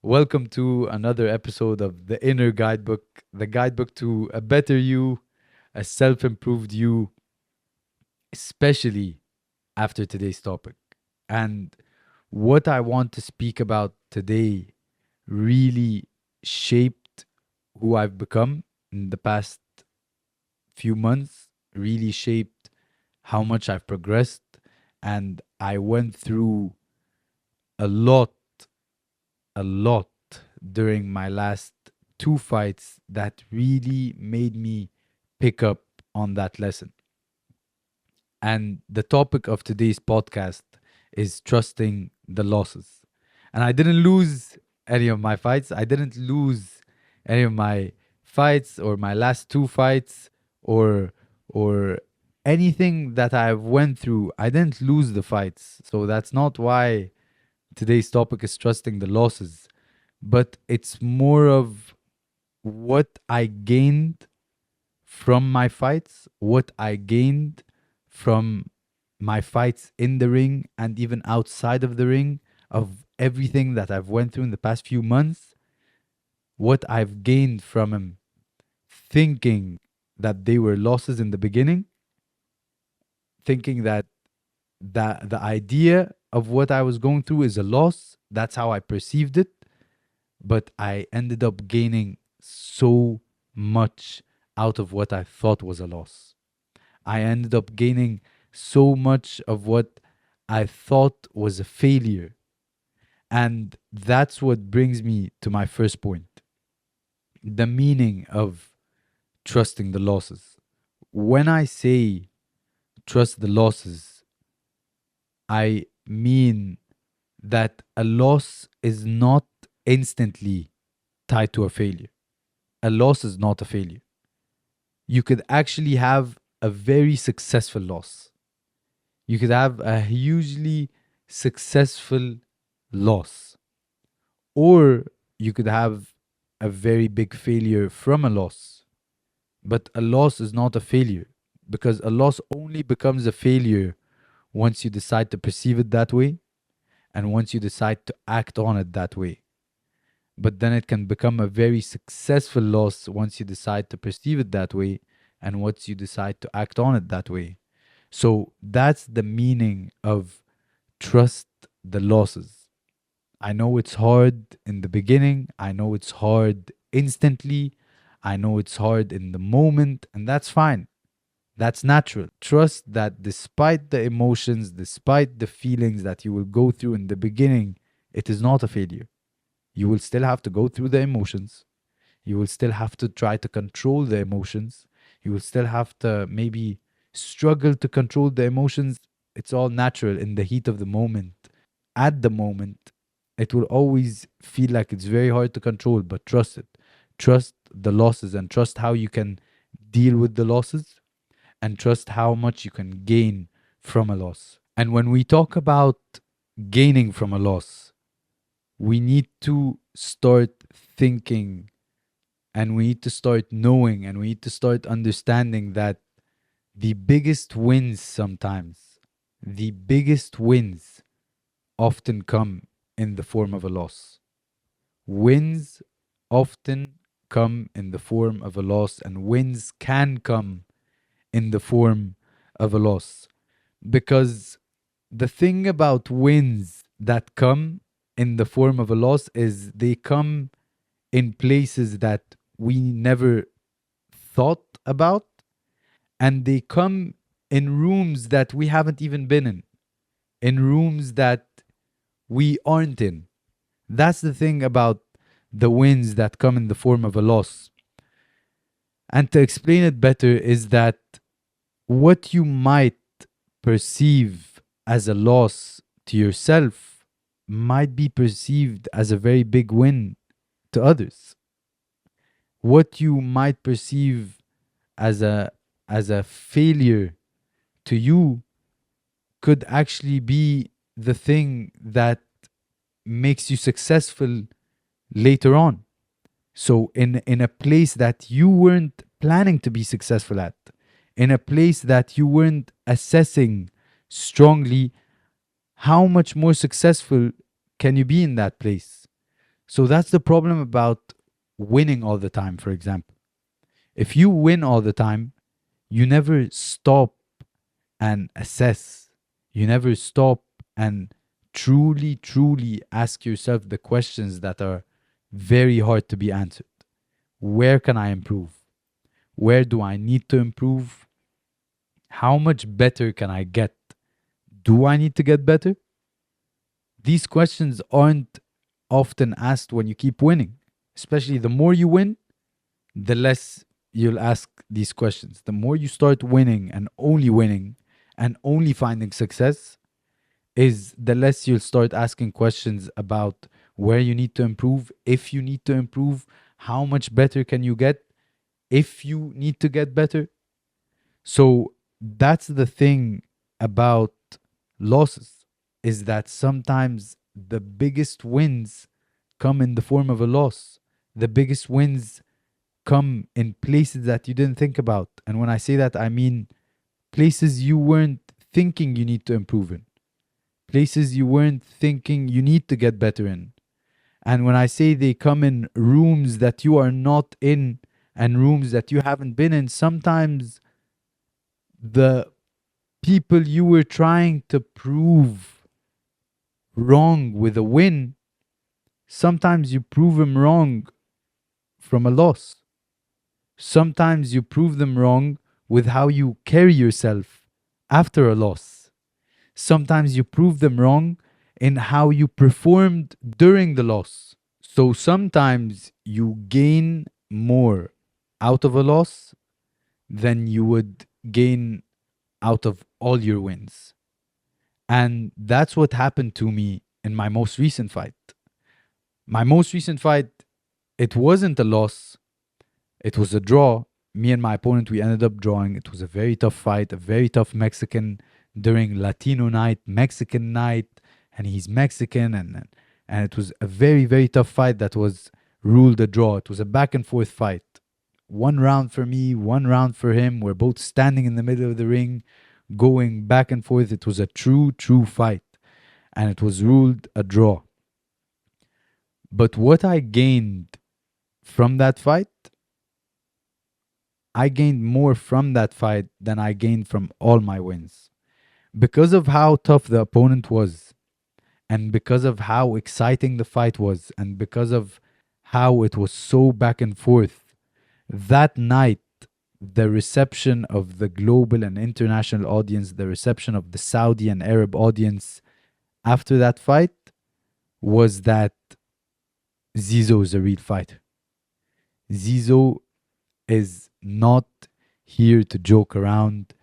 Welcome to another episode of the Inner Guidebook, the guidebook to a better you, a self improved you, especially after today's topic. And what I want to speak about today really shaped who I've become in the past few months, really shaped how much I've progressed. And I went through a lot a lot during my last two fights that really made me pick up on that lesson. And the topic of today's podcast is trusting the losses. And I didn't lose any of my fights. I didn't lose any of my fights or my last two fights or anything that I've went through. I didn't lose the fights. So that's not why today's topic is trusting the losses, but it's more of what I gained from my fights, what I gained from my fights in the ring and even outside of the ring, of everything that I've went through in the past few months, what I've gained from them, thinking that they were losses in the beginning, thinking that the idea of what I was going through is a loss. That's how I perceived it. But I ended up gaining so much out of what I thought was a loss. I ended up gaining so much of what I thought was a failure. And that's what brings me to my first point, the meaning of trusting the losses. When I say trust the losses, I mean that a loss is not instantly tied to a failure. A loss is not a failure. You could actually have a very successful loss. You could have a hugely successful loss. Or you could have a very big failure from a loss. But a loss is not a failure because a loss only becomes a failure once you decide to perceive it that way and once you decide to act on it that way. But then it can become a very successful loss once you decide to perceive it that way and once you decide to act on it that way. So that's the meaning of trust the losses. I know it's hard in the beginning. I know it's hard instantly. I know it's hard in the moment, and that's fine. That's natural. Trust that despite the emotions, despite the feelings that you will go through in the beginning, it is not a failure. You will still have to go through the emotions. You will still have to try to control the emotions. You will still have to maybe struggle to control the emotions. It's all natural in the heat of the moment. At the moment, it will always feel like it's very hard to control, but trust it. Trust the losses and trust how you can deal with the losses and trust how much you can gain from a loss. And when we talk about gaining from a loss, we need to start thinking and we need to start knowing and we need to start understanding that the biggest wins sometimes, the biggest wins often come in the form of a loss. Wins often come in the form of a loss, and wins can come in the form of a loss. Because the thing about wins that come in the form of a loss is they come in places that we never thought about, and they come in rooms that we haven't even been in rooms that we aren't in. That's the thing about the wins that come in the form of a loss. And to explain it better, is that what you might perceive as a loss to yourself might be perceived as a very big win to others. What you might perceive as a failure to you could actually be the thing that makes you successful later on. So in a place that you weren't planning to be successful at, in a place that you weren't assessing strongly, how much more successful can you be in that place? So that's the problem about winning all the time, for example. If you win all the time, you never stop and assess. You never stop and truly ask yourself the questions that are very hard to be answered. Where can I improve? Where do I need to improve? How much better can I get? Do I need to get better? These questions aren't often asked when you keep winning. Especially the more you win, the less you'll ask these questions. The more you start winning and only finding success, is the less you'll start asking questions about where you need to improve, if you need to improve, how much better can you get, if you need to get better. So that's the thing about losses, is that sometimes the biggest wins come in the form of a loss. The biggest wins come in places that you didn't think about. And when I say that, I mean places you weren't thinking you need to improve in, places you weren't thinking you need to get better in. And when I say they come in rooms that you are not in and rooms that you haven't been in, sometimes the people you were trying to prove wrong with a win, sometimes you prove them wrong from a loss. Sometimes you prove them wrong with how you carry yourself after a loss. Sometimes you prove them wrong in how you performed during the loss. So sometimes you gain more out of a loss than you would gain out of all your wins. And that's what happened to me in my most recent fight. My most recent fight, it wasn't a loss, it was a draw. Me and my opponent, we ended up drawing. It was a very tough fight, a very tough Mexican during Latino night, Mexican night, and he's Mexican, and it was a very tough fight that was ruled a draw. It was a back and forth fight. One round for me, one round for him. We're both standing in the middle of the ring, going back and forth. It was a true fight, and it was ruled a draw. But what I gained from that fight, I gained more from that fight than I gained from all my wins. Because of how tough the opponent was, and because of how exciting the fight was, and because of how it was so back and forth, that night, the reception of the global and international audience, the reception of the Saudi and Arab audience after that fight was that Zizo is a real fighter. Zizo is not here to joke around.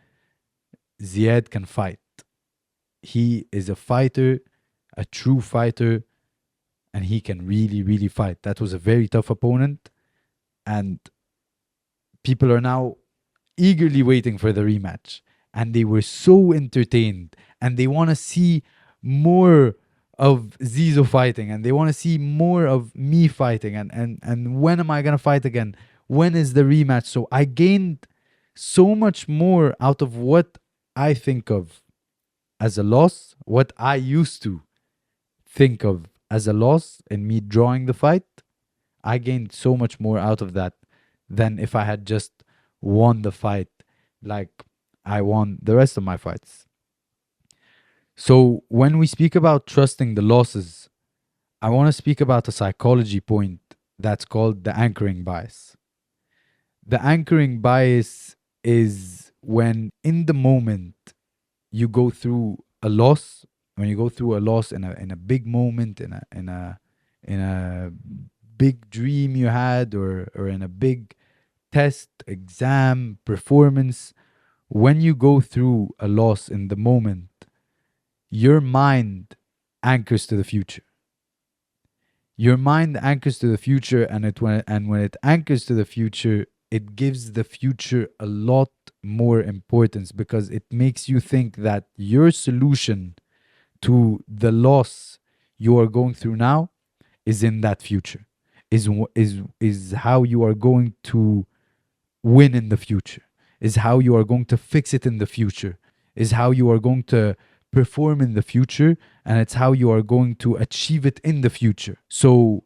Ziad can fight. He is a fighter, a true fighter, and he can really fight. That was a very tough opponent, and people are now eagerly waiting for the rematch. And they were so entertained, and they want to see more of Zizo fighting, and they want to see more of me fighting, and when am I gonna fight again? When is the rematch? So I gained so much more out of what I think of as a loss, what I used to think of as a loss in me drawing the fight. I gained so much more out of that than if I had just won the fight like I won the rest of my fights. So when we speak about trusting the losses, I want to speak about a psychology point that's called the anchoring bias. The anchoring bias is when in the moment you go through a loss, when you go through a loss in a big moment, in a big dream you had, or in a big test, exam, performance, when you go through a loss in the moment, your mind anchors to the future. Your mind anchors to the future, and when it anchors to the future, it gives the future a lot more importance, because it makes you think that your solution to the loss you are going through now is in that future, is how you are going to win in the future, is how you are going to fix it in the future, is how you are going to perform in the future, and it's how you are going to achieve it in the future. So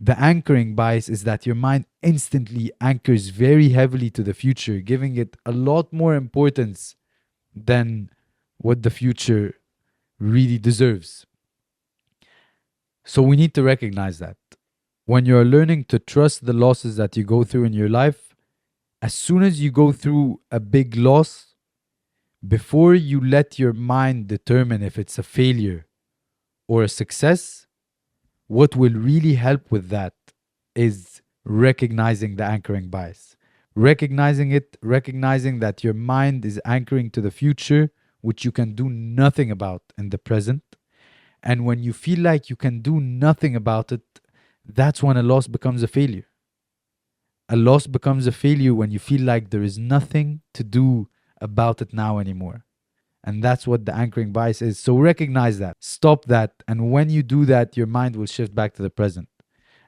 The anchoring bias is that your mind instantly anchors very heavily to the future, giving it a lot more importance than what the future really deserves. So we need to recognize that. When you're learning to trust the losses that you go through in your life, as soon as you go through a big loss, before you let your mind determine if it's a failure or a success, what will really help with that is recognizing the anchoring bias. Recognizing it, recognizing that your mind is anchoring to the future, which you can do nothing about in the present. And when you feel like you can do nothing about it, that's when a loss becomes a failure. A loss becomes a failure when you feel like there is nothing to do about it now anymore. And that's what the anchoring bias is. So recognize that, stop that. And when you do that, your mind will shift back to the present.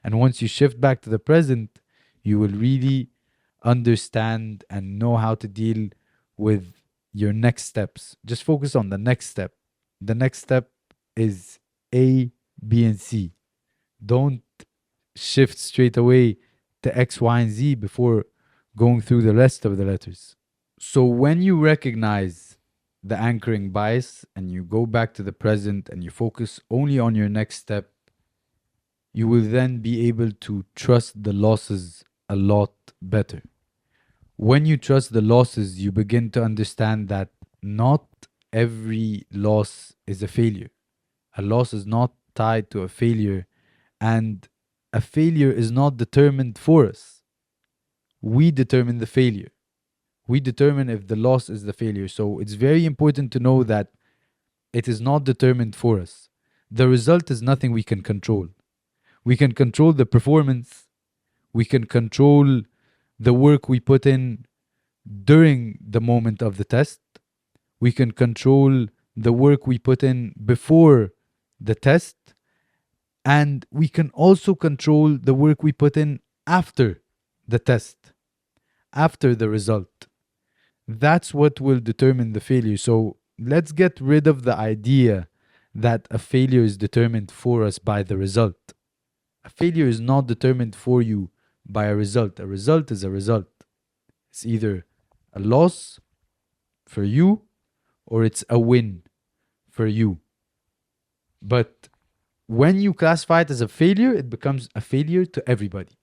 And once you shift back to the present, you will really understand and know how to deal with your next steps. Just focus on the next step. The next step is A, B, and C. Don't shift straight away to X, Y, and Z before going through the rest of the letters. So when you recognize the anchoring bias and you go back to the present and you focus only on your next step, you will then be able to trust the losses a lot better. When you trust the losses, you begin to understand that not every loss is a failure. A loss is not tied to a failure, and a failure is not determined for us. We determine the failure. We determine if the loss is the failure. So it's very important to know that it is not determined for us. The result is nothing we can control. We can control the performance. We can control the work we put in during the moment of the test. We can control the work we put in before the test. And we can also control the work we put in after the test, after the result. That's what will determine the failure. So let's get rid of the idea that a failure is determined for us by the result. A failure is not determined for you by a result. A result is a result. It's either a loss for you or it's a win for you. But when you classify it as a failure, it becomes a failure to everybody.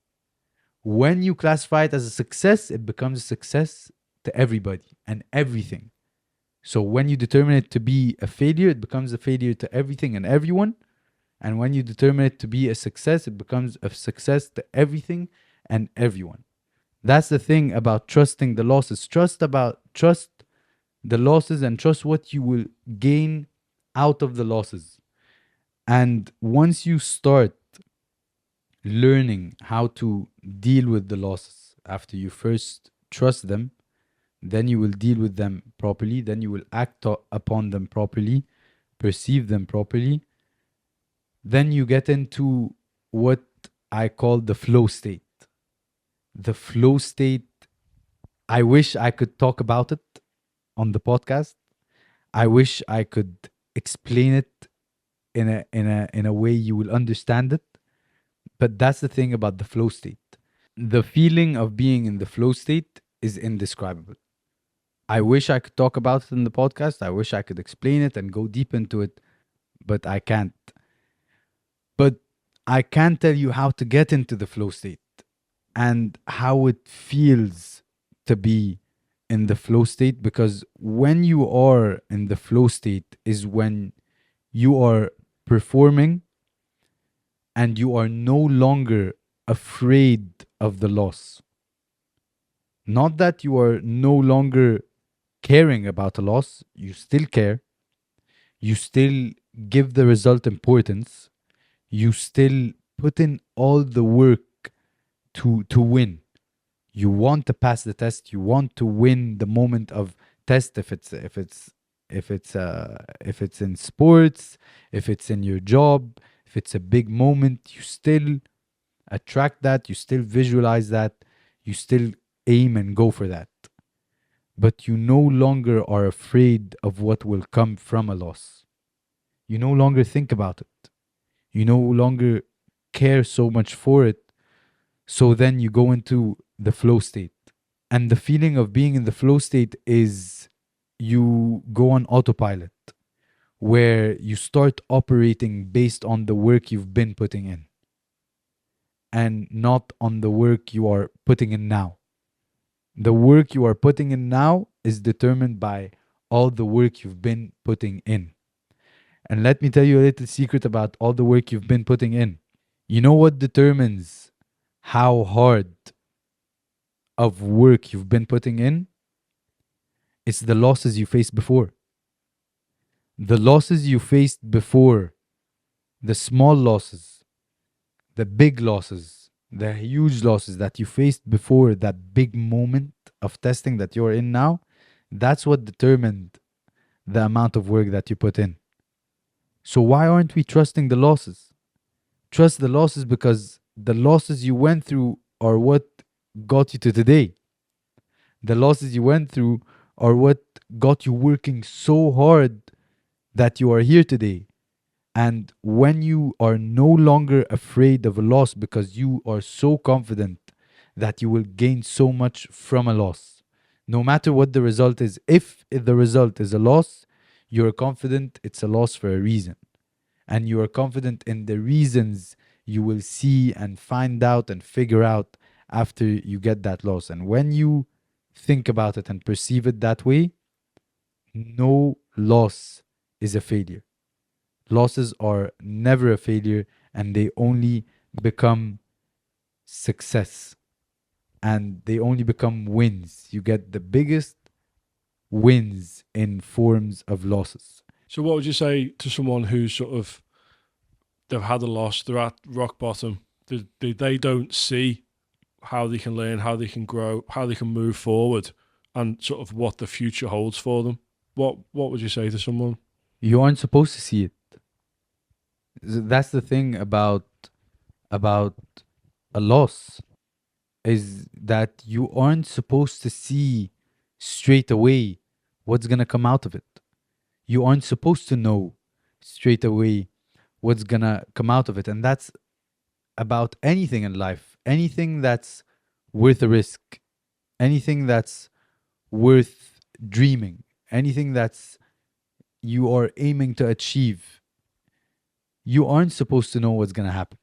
When you classify it as a success, it becomes a success to everybody and everything. So when you determine it to be a failure, it becomes a failure to everything and everyone. And when you determine it to be a success, it becomes a success to everything and everyone. That's the thing about trusting the losses. Trust the losses and trust what you will gain out of the losses. And once you start learning how to deal with the losses after you first trust them, then you will deal with them properly, then you will act upon them properly, perceive them properly. Then you get into what I call the flow state. The flow state, I wish I could talk about it on the podcast. I wish I could explain it in a way you will understand it. But that's the thing about the flow state. The feeling of being in the flow state is indescribable. I wish I could talk about it in the podcast. I wish I could explain it and go deep into it, but I can't. But I can tell you how to get into the flow state and how it feels to be in the flow state, because when you are in the flow state is when you are performing and you are no longer afraid of the loss. Not that you are no longer caring about a loss, you still care, you still give the result importance, you still put in all the work to win. You want to pass the test, you want to win the moment of test, if it's in sports, if it's in your job, if it's a big moment, you still attract that, you still visualize that, you still aim and go for that. But you no longer are afraid of what will come from a loss. You no longer think about it. You no longer care so much for it. So then you go into the flow state. And the feeling of being in the flow state is you go on autopilot, where you start operating based on the work you've been putting in and not on the work you are putting in now. The work you are putting in now is determined by all the work you've been putting in. And let me tell you a little secret about all the work you've been putting in. You know what determines how hard of work you've been putting in? It's the losses you faced before. The losses you faced before, the small losses, the big losses, the huge losses that you faced before that big moment of testing that you're in now, that's what determined the amount of work that you put in. So why aren't we trusting the losses? Trust the losses because the losses you went through are what got you to today. The losses you went through are what got you working so hard that you are here today. And when you are no longer afraid of a loss because you are so confident that you will gain so much from a loss, no matter what the result is, if the result is a loss, you're confident it's a loss for a reason. And you are confident in the reasons you will see and find out and figure out after you get that loss. And when you think about it and perceive it that way, no loss is a failure. Losses are never a failure, and they only become success, and they only become wins. You get the biggest wins in forms of losses. So what would you say to someone who's sort of, they've had a loss, they're at rock bottom, they don't see how they can learn, how they can grow, how they can move forward, and sort of what the future holds for them? What would you say to someone? You aren't supposed to see it. That's the thing about a loss, is that you aren't supposed to see straight away what's going to come out of it. You aren't supposed to know straight away what's going to come out of it. And that's about anything in life, anything that's worth a risk, anything that's worth dreaming, anything that's you are aiming to achieve. You aren't supposed to know what's going to happen.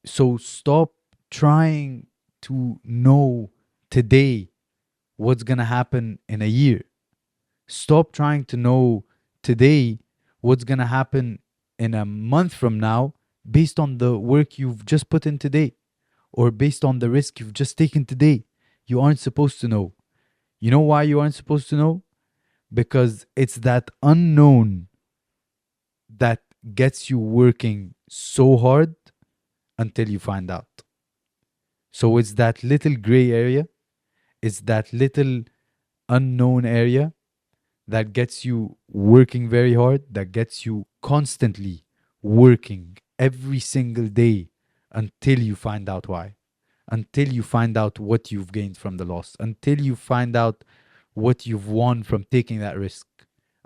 So stop trying to know today what's going to happen in a year. Stop trying to know today what's going to happen in a month from now based on the work you've just put in today or based on the risk you've just taken today. You aren't supposed to know. You know why you aren't supposed to know? Because it's that unknown that gets you working so hard until you find out. So it's that little gray area, it's that little unknown area that gets you working very hard, that gets you constantly working every single day until you find out why, until you find out what you've gained from the loss, until you find out what you've won from taking that risk,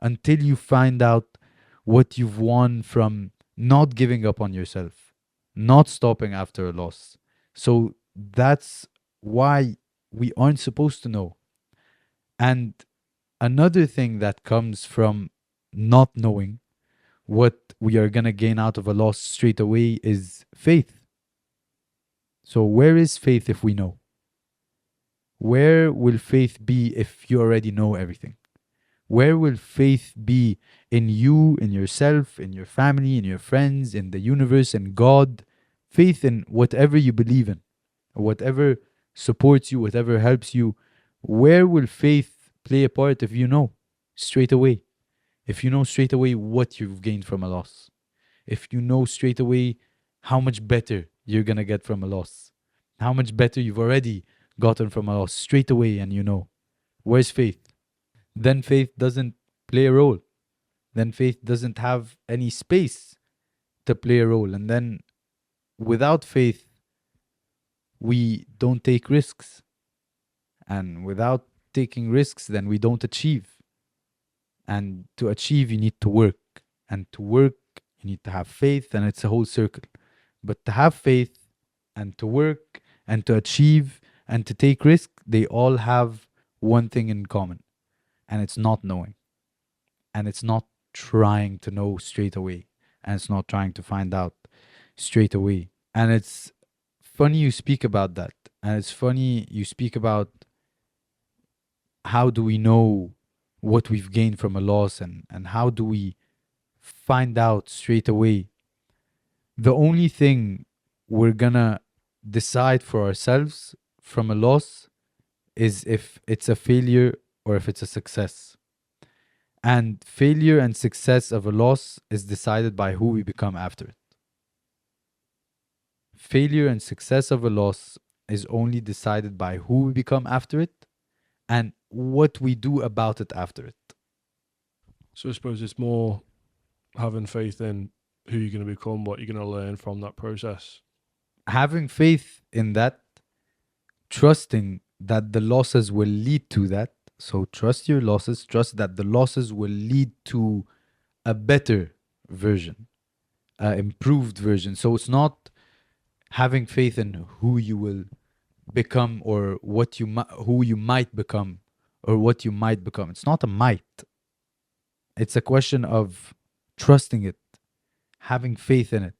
until you find out what you've won from not giving up on yourself, not stopping after a loss. So that's why we aren't supposed to know. And another thing that comes from not knowing what we are going to gain out of a loss straight away is faith. So, where is faith if we know? Where will faith be if you already know everything? Where will faith be in you, in yourself, in your family, in your friends, in the universe, in God? Faith in whatever you believe in, whatever supports you, whatever helps you. Where will faith play a part if you know straight away? If you know straight away what you've gained from a loss, if you know straight away how much better you're going to get from a loss, how much better you've already gotten from a loss straight away, and you know, where's faith? Then faith doesn't play a role. Then faith doesn't have any space to play a role. And then without faith, we don't take risks. And without taking risks, then we don't achieve. And to achieve, you need to work. And to work, you need to have faith. And it's a whole circle. But to have faith and to work and to achieve and to take risk, they all have one thing in common, and it's not knowing. And it's not trying to know straight away. And it's not trying to find out straight away. And it's funny you speak about that. And it's funny you speak about how do we know what we've gained from a loss, and how do we find out straight away. The only thing we're gonna decide for ourselves from a loss is if it's a failure or if it's a success. And failure and success of a loss is decided by who we become after it. Failure and success of a loss is only decided by who we become after it and what we do about it after it. So I suppose it's more having faith in who you're going to become, what you're going to learn from that process. Having faith in that, trusting that the losses will lead to that. So trust your losses, trust that the losses will lead to a better version, improved version. So it's not having faith in who you will become or who you might become or what you might become. It's not a might. It's a question of trusting it, having faith in it.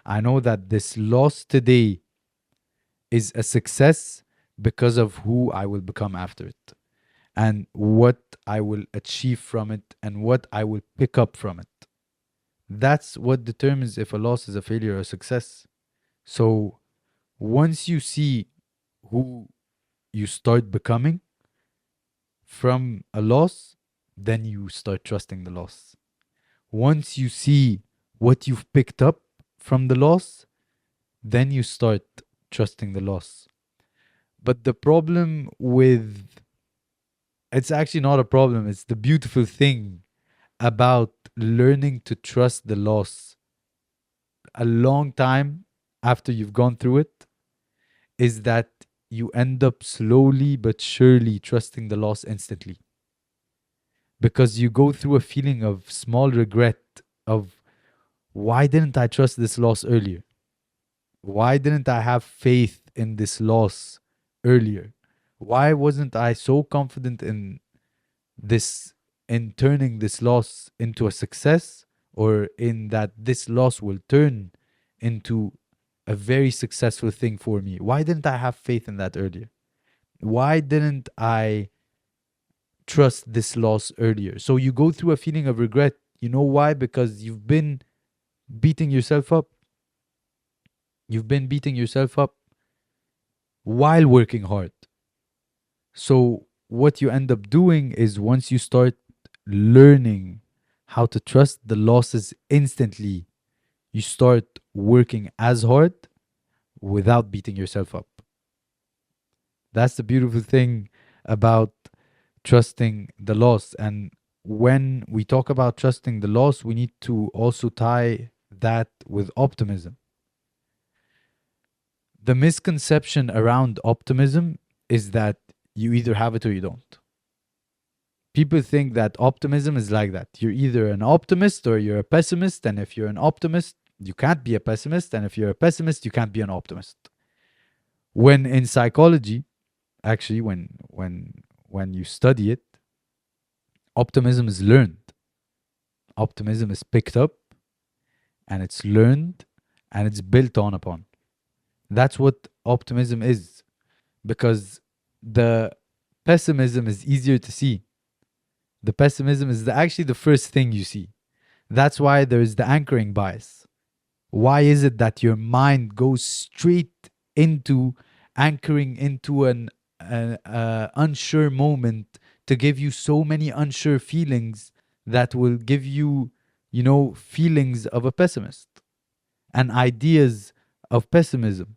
I know that this loss today is a success because of who I will become after it and what I will achieve from it and what I will pick up from it. That's what determines if a loss is a failure or a success. So once you see who you start becoming from a loss, then you start trusting the loss. Once you see what you've picked up from the loss, then you start trusting the loss. But the problem with it's actually not a problem, it's the beautiful thing about learning to trust the loss a long time after you've gone through it is that you end up slowly but surely trusting the loss instantly. Because you go through a feeling of small regret of why didn't I trust this loss earlier? Why didn't I have faith in this loss earlier? Why wasn't I so confident in this, in turning this loss into a success, or in that this loss will turn into a very successful thing for me? Why didn't I have faith in that earlier? Why didn't I trust this loss earlier? So you go through a feeling of regret. You know why? Because you've been beating yourself up. You've been beating yourself up while working hard. So what you end up doing is once you start learning how to trust the losses instantly, you start working as hard without beating yourself up. That's the beautiful thing about trusting the loss. And when we talk about trusting the loss, we need to also tie that with optimism. The misconception around optimism is that you either have it or you don't. People think that optimism is like that. You're either an optimist or you're a pessimist. And if you're an optimist, you can't be a pessimist. And if you're a pessimist, you can't be an optimist. When in psychology, actually, when you study it, optimism is learned. Optimism is picked up and it's learned and it's built on upon. That's what optimism is. Because the pessimism is easier to see. The pessimism is actually the first thing you see. That's why there is the anchoring bias. Why is it that your mind goes straight into anchoring into an unsure moment to give you so many unsure feelings that will give you, feelings of a pessimist and ideas of pessimism?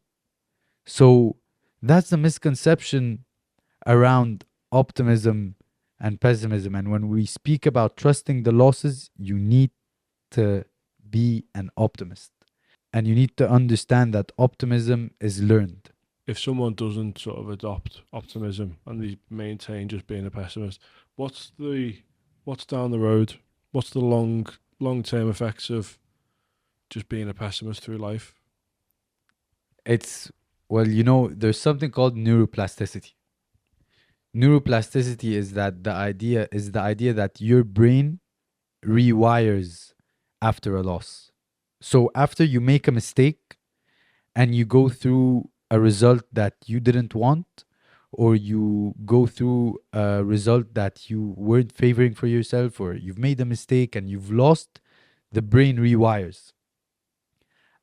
So that's the misconception around optimism and pessimism. And when we speak about trusting the losses, you need to be an optimist. And you need to understand that optimism is learned. If someone doesn't sort of adopt optimism and they maintain just being a pessimist, what's down the road? What's the long term effects of just being a pessimist through life? It's, well, there's something called neuroplasticity. Neuroplasticity is the idea that your brain rewires after a loss. So after you make a mistake and you go through a result that you didn't want, or you go through a result that you weren't favoring for yourself, or you've made a mistake and you've lost, the brain rewires.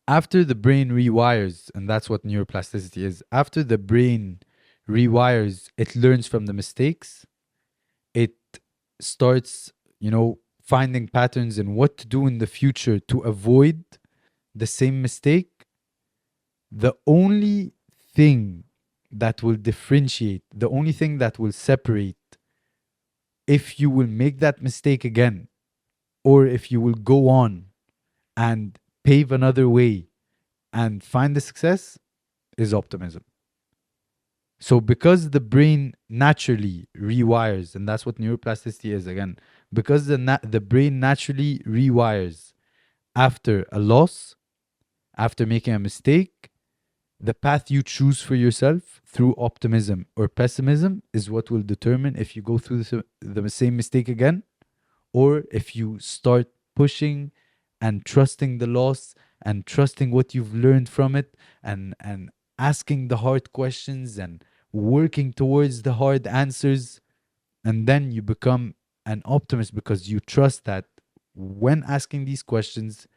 After the brain rewires, and that's what neuroplasticity is, after the brain rewires, it learns from the mistakes. It starts, finding patterns in what to do in the future to avoid the same mistake. The only thing that will differentiate, the only thing that will separate if you will make that mistake again, or if you will go on and pave another way and find the success, is optimism. So, because the brain naturally rewires, and that's what neuroplasticity is again, because the brain naturally rewires after a loss, after making a mistake, the path you choose for yourself through optimism or pessimism is what will determine if you go through the same mistake again, or if you start pushing and trusting the loss and trusting what you've learned from it, and asking the hard questions and working towards the hard answers. And then you become an optimist because you trust that when asking these questions,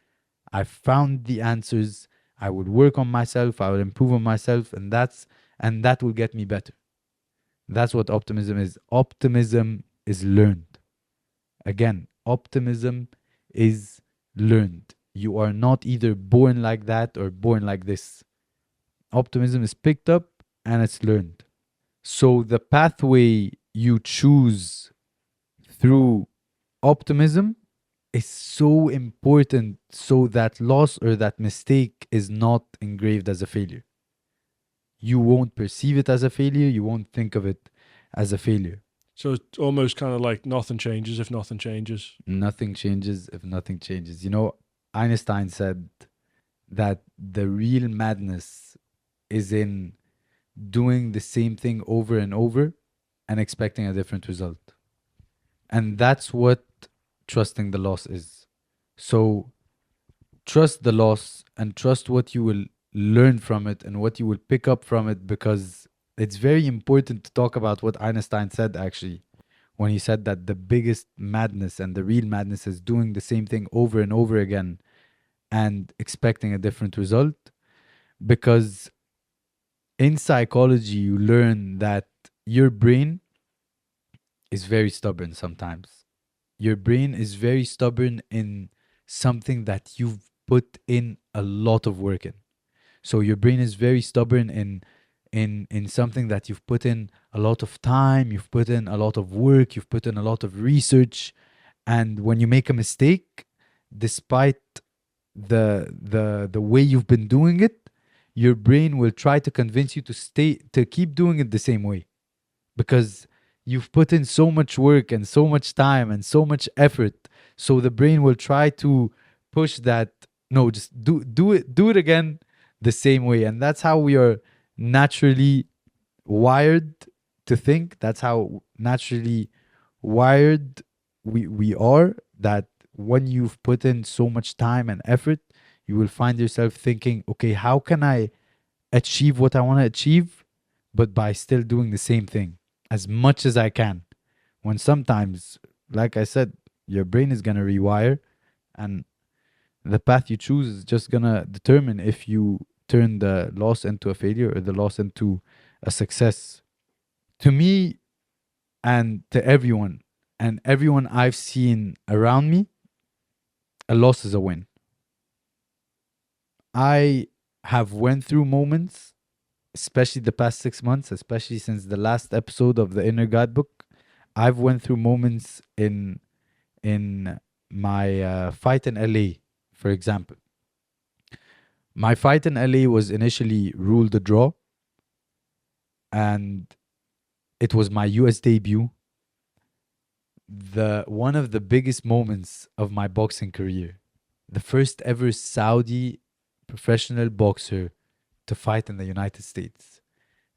I found the answers. I would work on myself. I would improve on myself, and that will get me better. That's what optimism is. Optimism is learned. Again, optimism is learned. You are not either born like that or born like this. Optimism is picked up and it's learned. So the pathway you choose through optimism is so important, so that loss or that mistake is not engraved as a failure. You won't perceive it as a failure, you won't think of it as a failure. So it's almost kind of like nothing changes if nothing changes. Nothing changes if nothing changes. Einstein said that the real madness is in doing the same thing over and over and expecting a different result. And that's what trusting the loss is. So trust the loss and trust what you will learn from it and what you will pick up from it, because it's very important to talk about what Einstein said actually when he said that the biggest madness and the real madness is doing the same thing over and over again and expecting a different result. Because in psychology, you learn that your brain is very stubborn sometimes. Your brain is very stubborn in something that you've put in a lot of work in. So your brain is very stubborn in something that you've put in a lot of time, you've put in a lot of work, you've put in a lot of research, and when you make a mistake, despite the way you've been doing it, your brain will try to convince you to keep doing it the same way, because you've put in so much work and so much time and so much effort. So the brain will try to push that, no, just do it again the same way. And that's how we are naturally wired to think. That's how naturally wired we are, that when you've put in so much time and effort, you will find yourself thinking, okay, how can I achieve what I want to achieve, but by still doing the same thing as much as I can? When sometimes, like I said, your brain is going to rewire, and the path you choose is just going to determine if you turn the loss into a failure or the loss into a success. To me, and to everyone, and everyone I've seen around me, a loss is a win. I have went through moments, especially the past 6 months, especially since the last episode of the Inner Guidebook. I've went through moments in my fight in LA, for example. My fight in LA was initially ruled a draw, and it was my US debut, the one of the biggest moments of my boxing career. The first ever Saudi professional boxer to fight in the United States.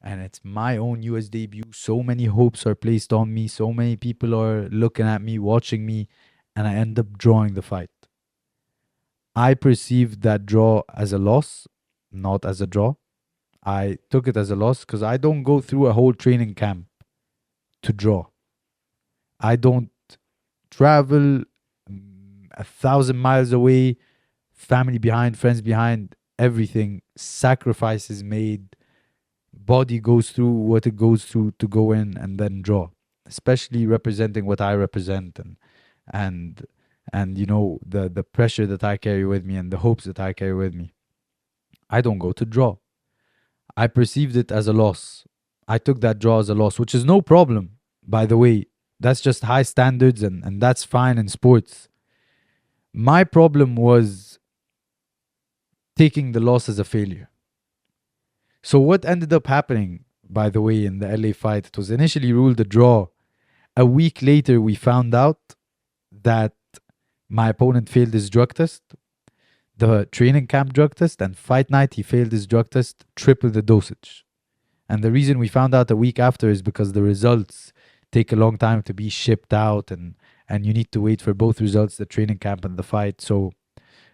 And it's my own US debut. So many hopes are placed on me. So many people are looking at me, watching me, and I end up drawing the fight. I perceived that draw as a loss, not as a draw. I took it as a loss because I don't go through a whole training camp to draw. I don't travel 1,000 miles away, family behind, friends behind, everything, sacrifices made, body goes through what it goes through to go in and then draw, especially representing what I represent, and and the pressure that I carry with me and the hopes that I carry with me. I don't go to draw. I perceived it as a loss. I took that draw as a loss, which is no problem, by the way. That's just high standards, and that's fine in sports. My problem was taking the loss as a failure. So, what ended up happening, by the way, in the LA fight, it was initially ruled a draw. A week later, we found out that my opponent failed his drug test, the training camp drug test, and fight night, he failed his drug test, triple the dosage. And the reason we found out a week after is because the results take a long time to be shipped out, and you need to wait for both results, the training camp and the fight. So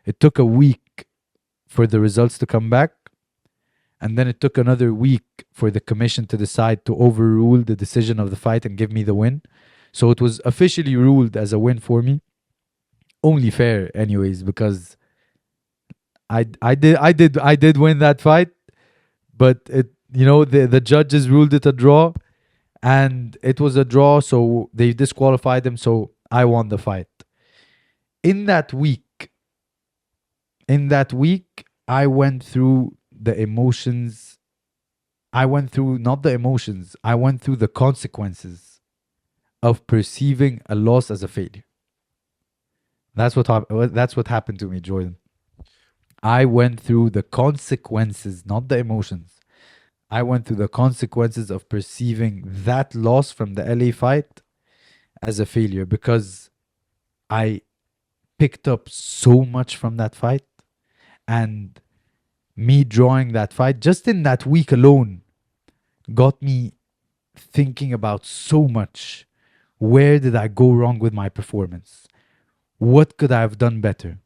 it took a week for the results to come back. And then it took another week for the commission to decide to overrule the decision of the fight and give me the win. So it was officially ruled as a win for me. Only fair, anyways, because I did win that fight, but the judges ruled it a draw, and it was a draw, so they disqualified him. So I won the fight. In that week, I went through the emotions. I went through not the emotions. I went through the consequences of perceiving a loss as a failure. That's what happened to me, Jordan. I went through the consequences, not the emotions. I went through the consequences of perceiving that loss from the LA fight as a failure, because I picked up so much from that fight, and me drawing that fight just in that week alone got me thinking about so much. Where did I go wrong with my performance? What could I have done better?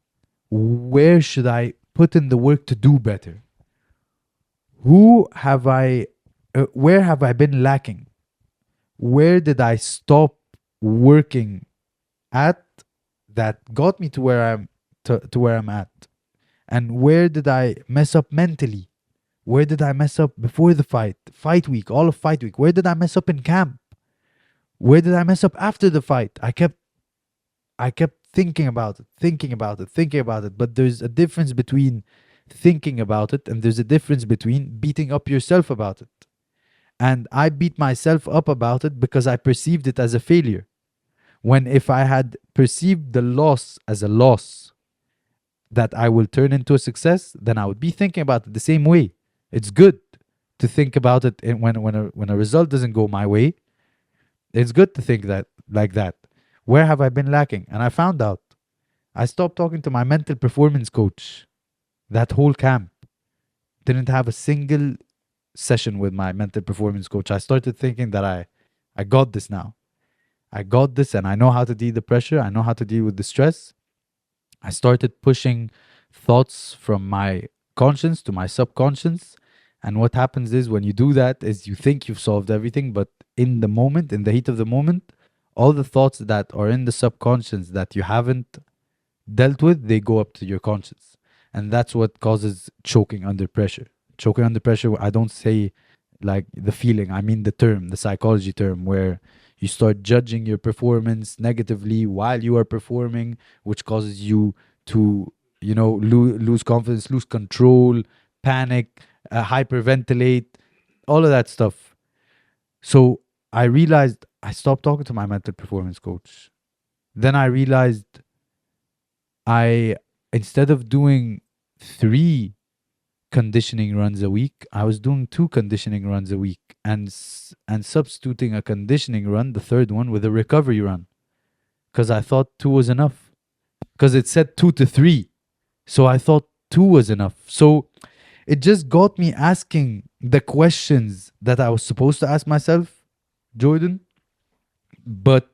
Where should I put in the work to do better? Who have I where have I been lacking? Where did I stop working at that got me to where I'm at? And where did I mess up mentally? Where did I mess up before the fight week, all of fight week? Where did I mess up in camp? Where did I mess up after the fight? I kept thinking about it, thinking about it, thinking about it. But there's a difference between thinking about it, and there's a difference between beating up yourself about it. And I beat myself up about it because I perceived it as a failure. When if I had perceived the loss as a loss that I will turn into a success, then I would be thinking about it the same way. It's good to think about it when a result doesn't go my way. It's good to think that like that. Where have I been lacking? And I found out. I stopped talking to my mental performance coach. That whole camp didn't have a single session with my mental performance coach. I started thinking that I got this now. I got this, and I know how to deal with the pressure. I know how to deal with the stress. I started pushing thoughts from my conscious to my subconscious. And what happens is when you do that is you think you've solved everything, but in the moment, in the heat of the moment, all the thoughts that are in the subconscious that you haven't dealt with, they go up to your conscious. And that's what causes choking under pressure. Choking under pressure, I don't say like the feeling, I mean the term, the psychology term, where you start judging your performance negatively while you are performing, which causes you to, lose confidence, lose control, panic, hyperventilate, all of that stuff. So I realized I stopped talking to my mental performance coach. Then I realized I, instead of doing 3 conditioning runs a week, I was doing 2 conditioning runs a week, and substituting a conditioning run, the third one, with a recovery run, because I thought 2 was enough. Because it said 2 to 3, so I thought 2 was enough. So it just got me asking the questions that I was supposed to ask myself, Jordan, but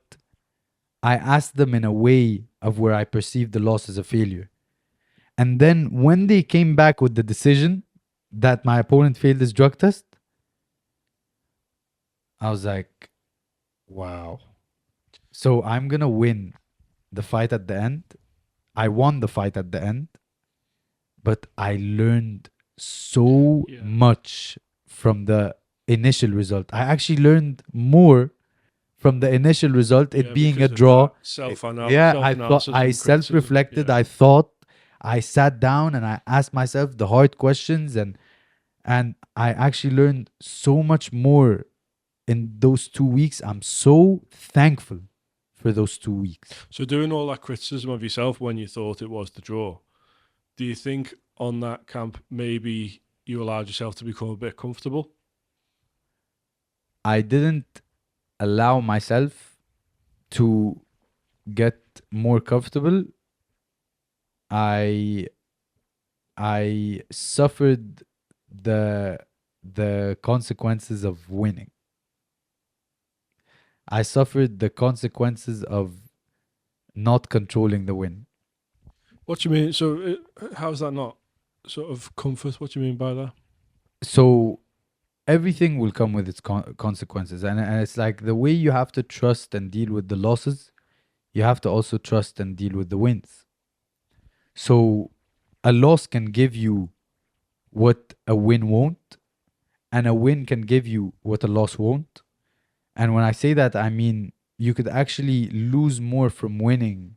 I asked them in a way of where I perceived the loss as a failure. And then when they came back with the decision that my opponent failed his drug test, I was like, wow. So I'm going to win the fight at the end. I won the fight at the end, but I learned so Yeah. much from the initial result. I actually learned more from the initial result, it Yeah, being a because of draw. that Yeah, self I thought analysis I and criticism. self-reflected. Yeah. I thought, I sat down and I asked myself the hard questions, and I actually learned so much more in those 2 weeks. I'm so thankful for those 2 weeks. So doing all that criticism of yourself when you thought it was the draw, do you think on that camp maybe you allowed yourself to become a bit comfortable? I didn't allow myself to get more comfortable. I I suffered the the consequences of winning. I suffered the consequences of not controlling the win. What do you mean? So how's that not sort of comfort? What do you mean by that? So everything will come with its consequences, and it's like the way you have to trust and deal with the losses, you have to also trust and deal with the wins. So a loss can give you what a win won't, and a win can give you what a loss won't. And when I say that, I mean you could actually lose more from winning,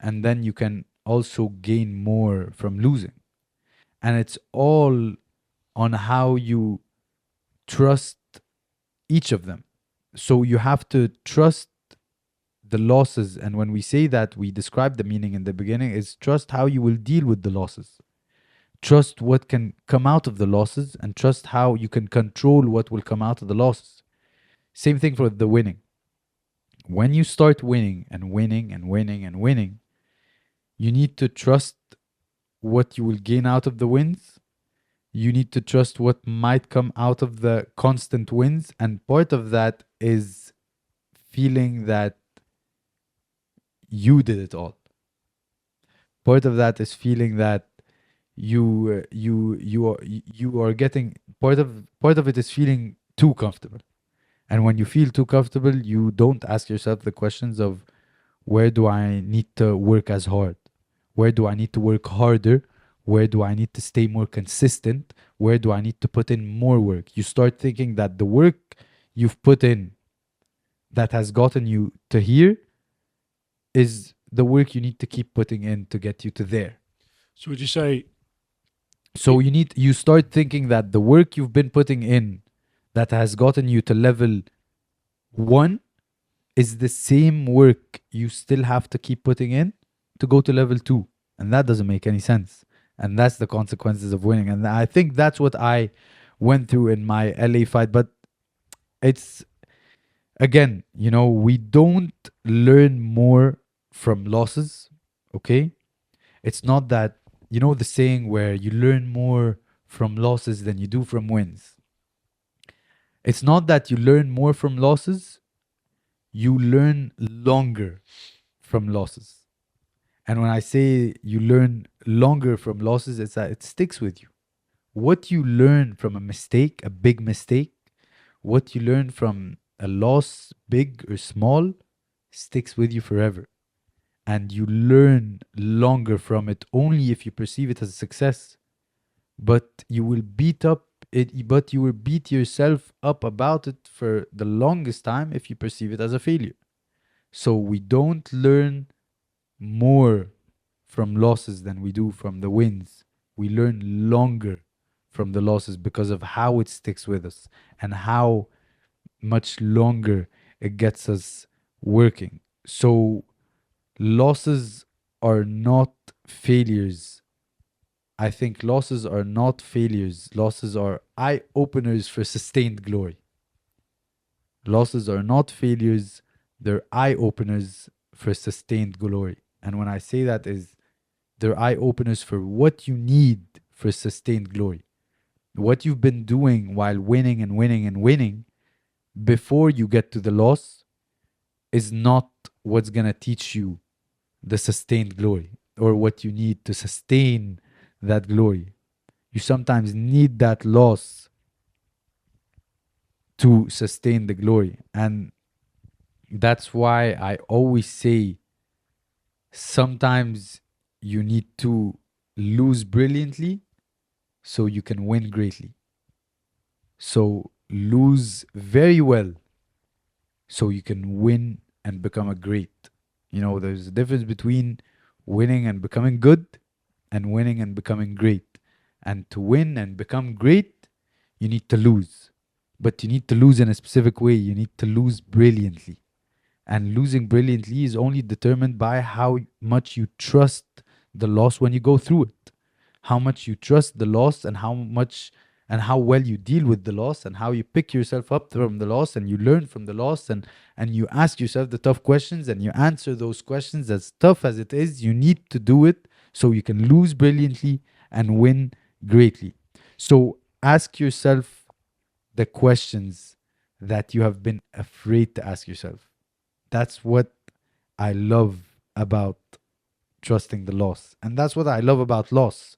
and then you can also gain more from losing. And it's all on how you trust each of them. So you have to trust the losses. And when we say that, we describe the meaning in the beginning is trust how you will deal with the losses. Trust what can come out of the losses and trust how you can control what will come out of the losses. Same thing for the winning. When you start winning and winning and winning and winning, you need to trust what you will gain out of the wins. You need to trust what might come out of the constant wins. And part of that is feeling that you did it all. Part of that is feeling that you are getting part of it is feeling too comfortable. And when you feel too comfortable, you don't ask yourself the questions of where do I need to work as hard? Where do I need to work harder? Where do I need to stay more consistent? Where do I need to put in more work? You start thinking that the work you've put in that has gotten you to here is the work you need to keep putting in to get you to there. So would you say So you start thinking that the work you've been putting in that has gotten you to level 1 is the same work you still have to keep putting in to go to level 2, and that doesn't make any sense. And that's the consequences of winning, and I think that's what I went through in my LA fight. But it's, again, we don't learn more from losses. Okay, it's not that, the saying where you learn more from losses than you do from wins. It's not that you learn more from losses, you learn longer from losses. And when I say you learn longer from losses, it's that it sticks with you. What you learn from a mistake, a big mistake, what you learn from a loss, big or small, sticks with you forever. And you learn longer from it only if you perceive it as a success. But you will beat yourself up about it for the longest time if you perceive it as a failure. So we don't learn more from losses than we do from the wins. We learn longer from the losses because of how it sticks with us and how much longer it gets us working. So losses are not failures. I think losses are not failures. Losses are eye openers for sustained glory. Losses are not failures, they're eye openers for sustained glory. And when I say that is they're eye openers for what you need for sustained glory. what you've been doing while winning and winning and winning before you get to the loss is not what's going to teach you the sustained glory or what you need to sustain that glory. You sometimes need that loss to sustain the glory. And that's why I always say sometimes you need to lose brilliantly so you can win greatly. So lose very well so you can win and become a great. You know, there's a difference between winning and becoming good and winning and becoming great. And to win and become great, you need to lose. But you need to lose in a specific way. You need to lose brilliantly. And losing brilliantly is only determined by how much you trust the loss when you go through it. How much you trust the loss and how much and how well you deal with the loss and how you pick yourself up from the loss and you learn from the loss and you ask yourself the tough questions and you answer those questions as tough as it is. You need to do it so you can lose brilliantly and win greatly. So ask yourself the questions that you have been afraid to ask yourself. That's what I love about trusting the loss. And that's what I love about loss.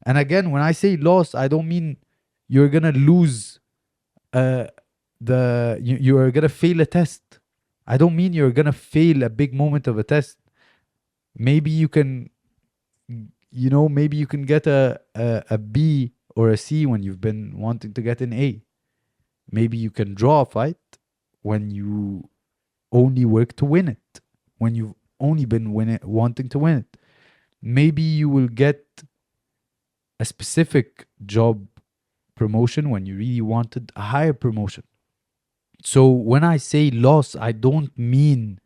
And again, when I say loss, I don't mean you're going to lose uh you are going to fail a test. I don't mean you're going to fail a big moment of a test. Maybe you can maybe you can get a B or a C when you've been wanting to get an A. Maybe you can draw a fight when you only work to win it, when you've only been wanting to win it. Maybe you will get a specific job promotion when you really wanted a higher promotion. So when I say loss, I don't mean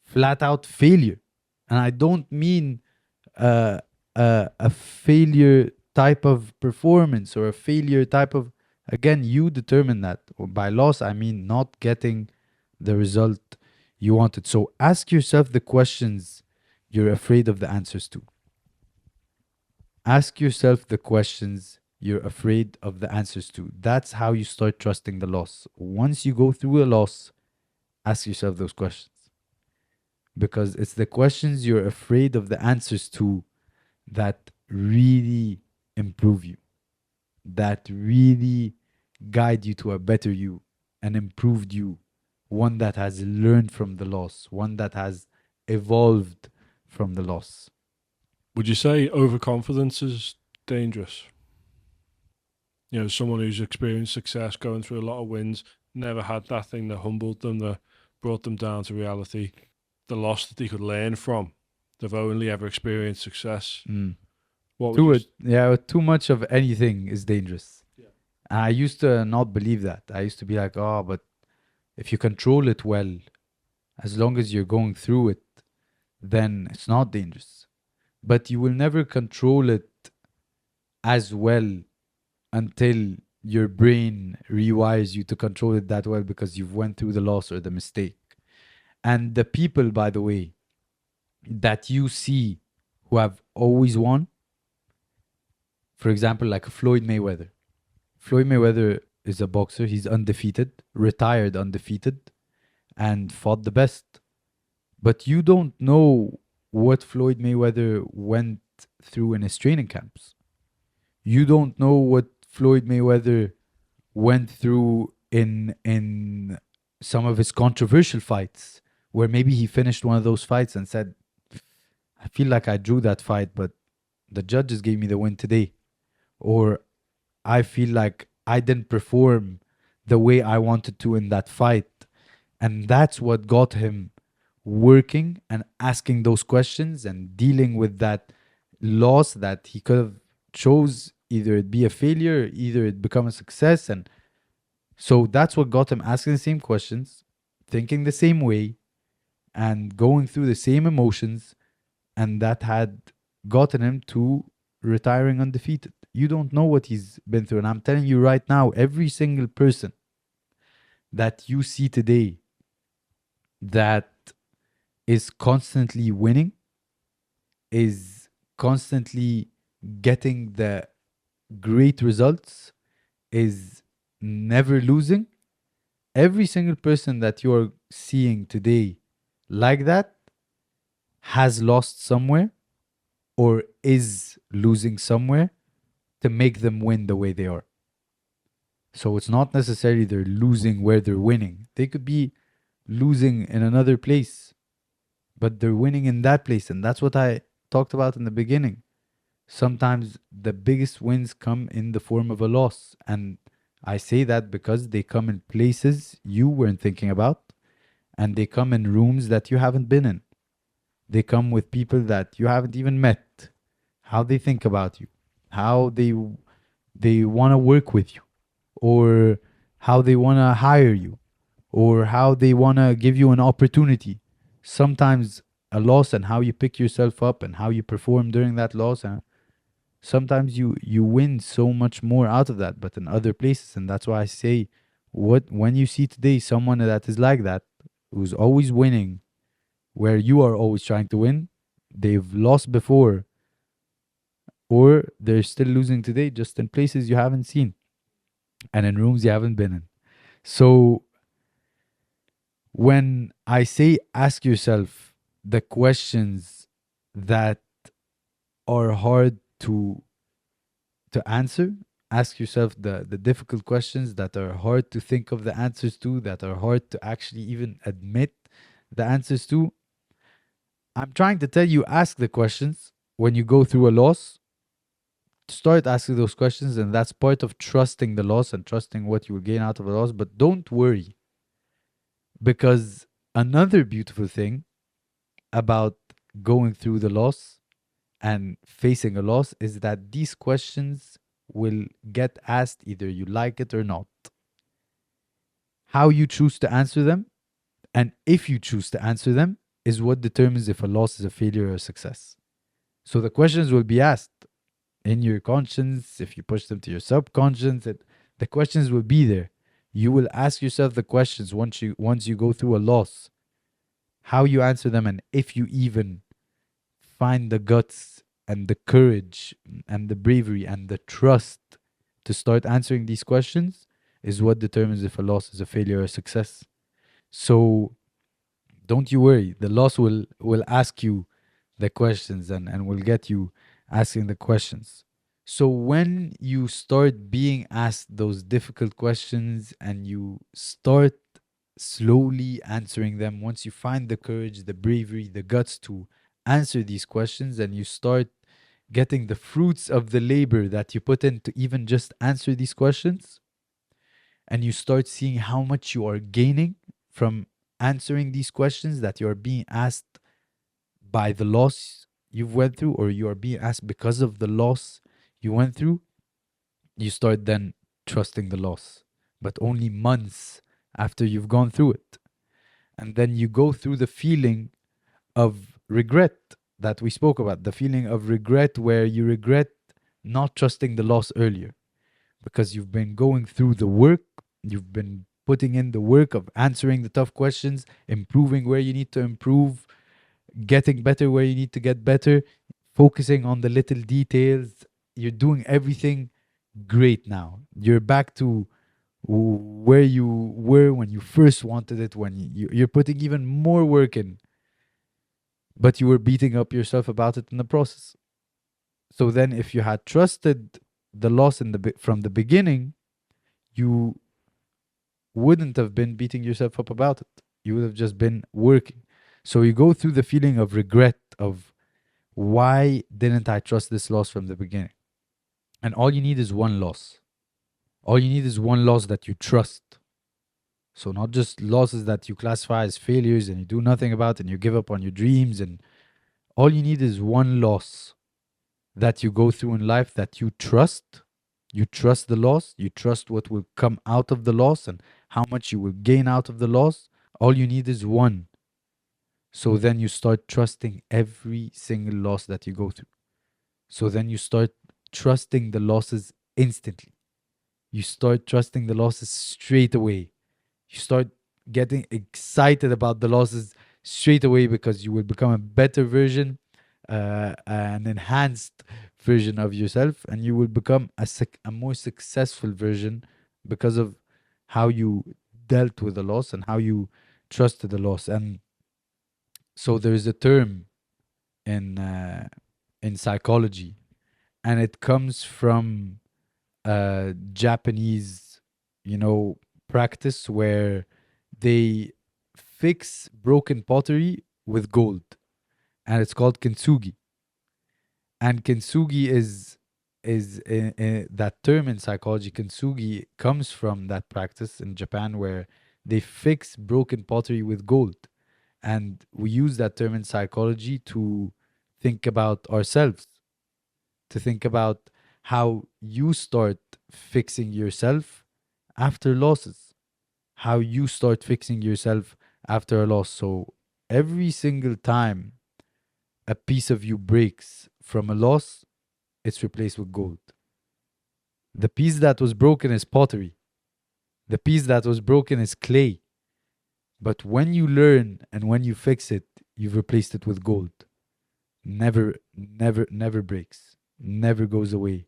flat out failure. And I don't mean a failure type of performance or a failure type of, again, you determine that. Or by loss, I mean not getting the result you wanted. So ask yourself the questions you're afraid of the answers to. Ask yourself the questions you're afraid of the answers to. That's how you start trusting the loss. Once you go through a loss, ask yourself those questions. Because it's the questions you're afraid of the answers to that really improve you, that really guide you to a better you, an improved you, one that has learned from the loss, one that has evolved from the loss. Would you say overconfidence is dangerous? You know, someone who's experienced success, going through a lot of wins, never had that thing that humbled them, that brought them down to reality, the loss that they could learn from. They've only ever experienced success. What would Too you it, yeah, too much of anything is dangerous. Yeah. And I used to not believe that. I used to be like, oh, but if you control it well, as long as you're going through it, then it's not dangerous. But you will never control it as well until your brain rewires you to control it that well because you've went through the loss or the mistake. And the people, by the way, that you see who have always won, for example, like Floyd Mayweather. Floyd Mayweather is a boxer. He's undefeated, retired undefeated, and fought the best. But you don't know what Floyd Mayweather went through in his training camps. You don't know what Floyd Mayweather went through in some of his controversial fights, where maybe he finished one of those fights and said, I feel like I drew that fight, but the judges gave me the win today. Or I feel like I didn't perform the way I wanted to in that fight. And that's what got him working and asking those questions and dealing with that loss that he could have chose either it be a failure, either it become a success. And so that's what got him asking the same questions, thinking the same way, and going through the same emotions. And that had gotten him to retiring undefeated. You don't know what he's been through. And I'm telling you right now, every single person that you see today that is constantly winning, is constantly getting the great results, is never losing, every single person that you're seeing today like that has lost somewhere or is losing somewhere to make them win the way they are. So it's not necessarily they're losing where they're winning. They could be losing in another place, but they're winning in that place. And that's what I talked about in the beginning. Sometimes the biggest wins come in the form of a loss. And I say that because they come in places you weren't thinking about, and they come in rooms that you haven't been in. They come with people that you haven't even met, how they think about you, how they want to work with you, or how they want to hire you, or how they want to give you an opportunity. Sometimes a loss and how you pick yourself up and how you perform during that loss, and sometimes you win so much more out of that, but in other places. And that's why I say, what when you see today someone that is like that, who's always winning where you are always trying to win, they've lost before, or they're still losing today just in places you haven't seen and in rooms you haven't been in. So when I say ask yourself the questions that are hard to answer, ask yourself the difficult questions that are hard to think of the answers to, that are hard to actually even admit the answers to. I'm trying to tell you, ask the questions when you go through a loss. Start asking those questions, and that's part of trusting the loss and trusting what you will gain out of the loss. But don't worry, because another beautiful thing about going through the loss and facing a loss is that these questions will get asked either you like it or not. How you choose to answer them, and if you choose to answer them, is what determines if a loss is a failure or a success. So the questions will be asked in your conscience. If you push them to your subconscious, the questions will be there. You will ask yourself the questions once you go through a loss. How you answer them, and if you even find the guts and the courage and the bravery and the trust to start answering these questions, is what determines if a loss is a failure or a success. So don't you worry. The loss will ask you the questions, and will get you asking the questions. So when you start being asked those difficult questions and you start slowly answering them, once you find the courage, the bravery, the guts to answer these questions, and you start getting the fruits of the labor that you put in to even just answer these questions, and you start seeing how much you are gaining from answering these questions that you are being asked by the loss you've went through, or you are being asked because of the loss you went through, you start then trusting the loss, but only months after you've gone through it. And then you go through the feeling of regret that we spoke about, the feeling of regret where you regret not trusting the loss earlier, because you've been going through the work, you've been putting in the work of answering the tough questions, improving where you need to improve, getting better where you need to get better, focusing on the little details. You're doing everything great now. You're back to where you were when you first wanted it, when you're putting even more work in, but you were beating up yourself about it in the process. So then, if you had trusted the loss from the beginning, you wouldn't have been beating yourself up about it. You would have just been working. So you go through the feeling of regret of, why didn't I trust this loss from the beginning? And all you need is one loss. All you need is one loss that you trust. So not just losses that you classify as failures and you do nothing about and you give up on your dreams. And all you need is one loss that you go through in life that you trust. You trust the loss. You trust what will come out of the loss and how much you will gain out of the loss. All you need is one. So then you start trusting every single loss that you go through. So then you start trusting the losses instantly. You start trusting the losses straight away. You start getting excited about the losses straight away, because you will become a better version, an enhanced version of yourself, and you will become a more successful version because of how you dealt with the loss and how you trusted the loss. And so there's a term in psychology, and it comes from Japanese, you know, practice where they fix broken pottery with gold, and it's called kintsugi. And kintsugi is that term in psychology. Kintsugi comes from that practice in Japan where they fix broken pottery with gold, and we use that term in psychology to think about ourselves, to think about how you start fixing yourself after losses, how you start fixing yourself after a loss. So every single time a piece of you breaks from a loss, it's replaced with gold. The piece that was broken is pottery. The piece that was broken is clay. But when you learn and when you fix it, you've replaced it with gold. Never, never, never breaks. Never goes away.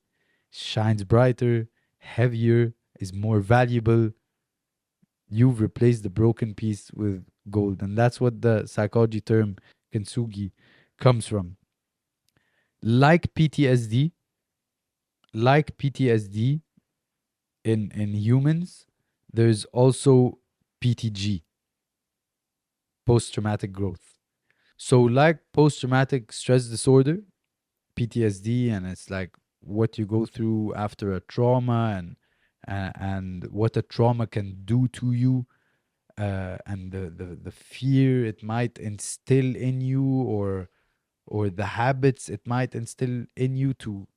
Shines brighter, heavier, is more valuable. You've replaced the broken piece with gold. And that's what the psychology term kintsugi comes from. Like PTSD, like PTSD in humans, there's also PTG, post traumatic growth. So, like post traumatic stress disorder, PTSD, and it's like what you go through after a trauma, and what a trauma can do to you, and the fear it might instill in you, or the habits it might instill in you to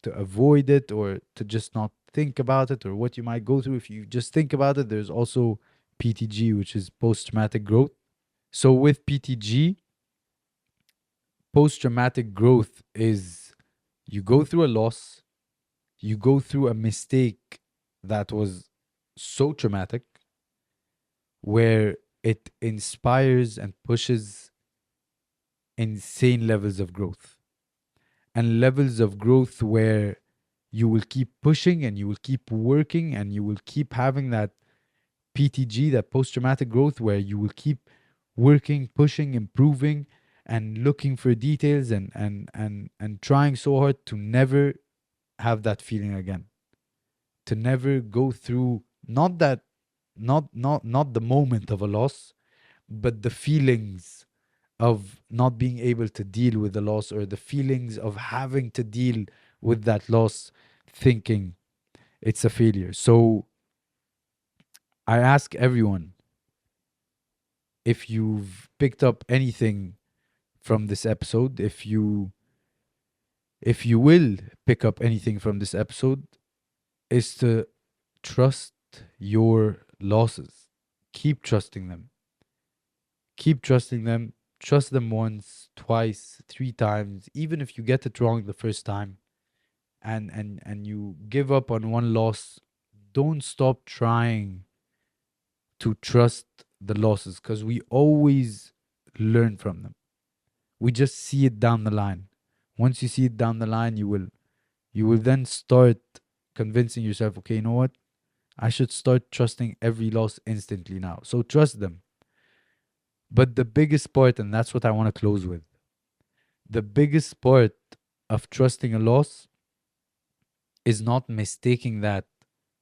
avoid it, or to just not think about it, or what you might go through if you just think about it. There's also PTG, which is post traumatic growth. So with PTG, post traumatic growth is you go through a loss, you go through a mistake that was so traumatic, where it inspires and pushes insane levels of growth, and levels of growth where you will keep pushing and you will keep working and you will keep having that PTG, that post traumatic growth, where you will keep working, pushing, improving, and looking for details, and trying so hard to never have that feeling again, to never go through, not that, not the moment of a loss, but the feelings of not being able to deal with the loss, or the feelings of having to deal with that loss, thinking it's a failure. So I ask everyone, if you've picked up anything from this episode, if you will pick up anything from this episode, is to trust your losses. Keep trusting them. Keep trusting them. Trust them once, twice, three times, even if you get it wrong the first time, and you give up on one loss. Don't stop trying to trust the losses, because we always learn from them. We just see it down the line. Once you see it down the line, you will then start convincing yourself, okay, you know what? I should start trusting every loss instantly now. So trust them. But the biggest part, and that's what I want to close with, the biggest part of trusting a loss is not mistaking that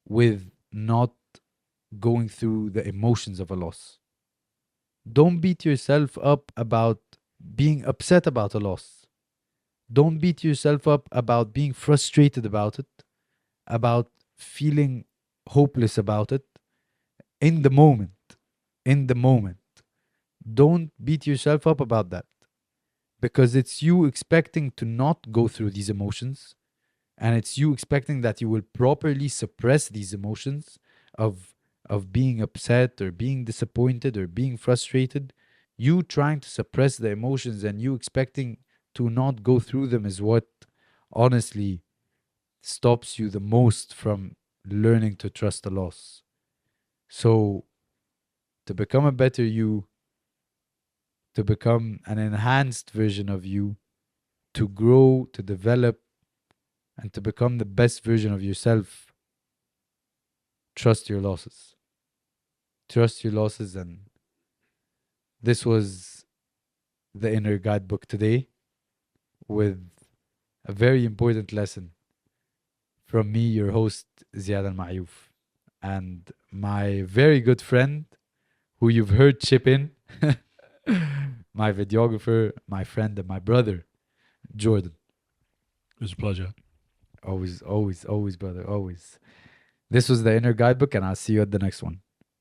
with not going through the emotions of a loss. Don't beat yourself up about being upset about a loss. Don't beat yourself up about being frustrated about it, about feeling hopeless about it in the moment. In the moment. Don't beat yourself up about that, because it's you expecting to not go through these emotions, and it's you expecting that you will properly suppress these emotions of being upset or being disappointed or being frustrated. You trying to suppress the emotions and you expecting to not go through them is what honestly stops you the most from learning to trust the loss. So, to become a better you, to become an enhanced version of you, to grow, to develop, And to become the best version of yourself, trust your losses. Trust your losses. And this was the inner guidebook today with a very important lesson from me, your host, Ziad Al Mayouf, and my very good friend who you've heard chip in, my videographer, my friend, and my brother, Jordan. It was a pleasure. Always, always, always, brother, always. This was the inner guidebook, and I'll see you at the next one.